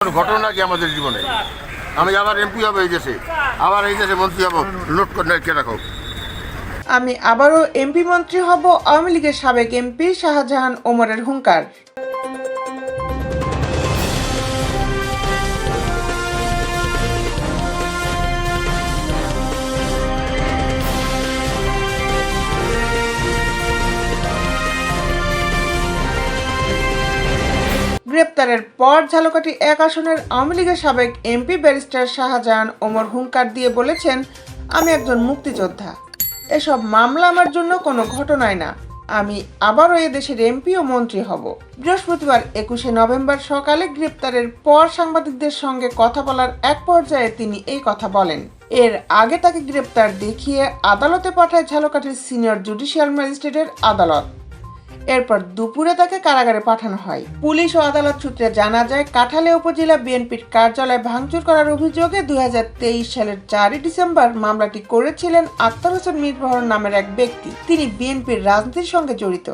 ঘটনা কি আমাদের জীবনে আমি আবার এমপি হব এই দেশে, আবার এই দেশে মন্ত্রী হব, নোট করে কে রাখো। আমি আবারও এমপি মন্ত্রী হব, আওয়ামী লীগের সাবেক এমপি শাহজাহান ওমরের হুঙ্কার। গ্রেপ্তারের পর ঝালকাঠি 1 আসনের আওয়ামী লীগের সাবেক এমপি ব্যারিস্টার শাহজাহান ওমর হুঙ্কার দিয়ে বলেছেন, আমি একজন মুক্তিযোদ্ধা, এসব মামলা আমার জন্য কোনো ঘটনাই না, আমি আবারও এদেশের এমপি ও মন্ত্রী হব। বৃহস্পতিবার 21শে নভেম্বর সকালে গ্রেপ্তারের পর সাংবাদিকদের সঙ্গে কথা বলার এক পর্যায়ে তিনি এই কথা বলেন। এর আগে তাকে গ্রেপ্তার দেখিয়ে আদালতে পাঠায় ঝালকাঠির সিনিয়র জুডিশিয়াল ম্যাজিস্ট্রেটের আদালত। এরপর দুপুরে তাকে কারাগারে পাঠানো হয়। পুলিশ ও আদালত সূত্রে জানা যায়, কাঠালিয়া উপজেলা বিএনপির কার্যালয় ভাঙচুর করার অভিযোগে 2023 সালের 4 ডিসেম্বর মামলাটি করেছিলেন আক্তার হোসেন মিরবহর নামের এক ব্যক্তি। তিনি বিএনপির রাজনীতির সঙ্গে জড়িত।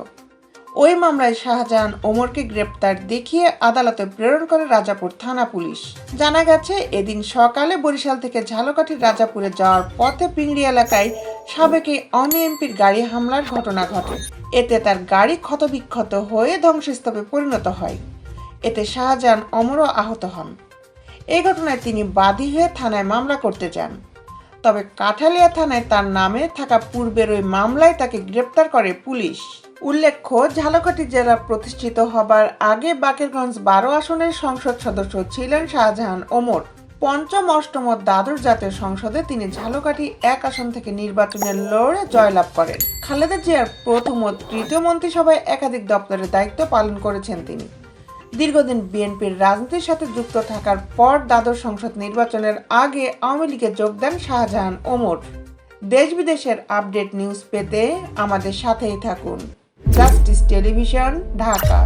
ওই মামলায় শাহজাহান ওমরকে গ্রেপ্তার দেখিয়ে আদালতে প্রেরণ করে রাজাপুর থানা পুলিশ। জানা গেছে, এদিন সকালে বরিশাল থেকে ঝালকাঠির রাজাপুরে যাওয়ার পথে পিংড়ি এলাকায় সাবেক আওয়ামী এমপির গাড়ি হামলার ঘটনা ঘটে। এতে তার গাড়ি ক্ষতবিক্ষত হয়ে ধ্বংসস্তূপে পরিণত হয়। এতে শাহজাহান ওমরও আহত হন। এই ঘটনায় তিনি বাদী হয়ে থানায় মামলা করতে যান। তবে কাঠালিয়া থানায় তার নামে থাকা পূর্বের ওই মামলায় তাকে গ্রেপ্তার করে পুলিশ। উল্লেখ্য, ঝালকাঠি জেলা প্রতিষ্ঠিত হবার আগে বাকেরগঞ্জ 12 আসনের সংসদ সদস্য ছিলেন শাহজাহান ওমর। পঞ্চম, অষ্টম ও দ্বাদশ জাতীয় সংসদে তিনি ঝালকাঠি 1 আসন থেকে নির্বাচনে লড়ে জয়লাভ করেন। খালেদা জিয়ার প্রথম ও তৃতীয় মন্ত্রিসভায় একাধিক দপ্তরের দায়িত্ব পালন করেছেন তিনি। দীর্ঘদিন বিএনপির রাজনীতির সাথে যুক্ত থাকার পর দ্বাদশ সংসদ নির্বাচনের আগে আওয়ামী লীগে যোগ দেন শাহজাহান ওমর। দেশ বিদেশের আপডেট নিউজ পেতে আমাদের সাথেই থাকুন। Justice television, Dhaka.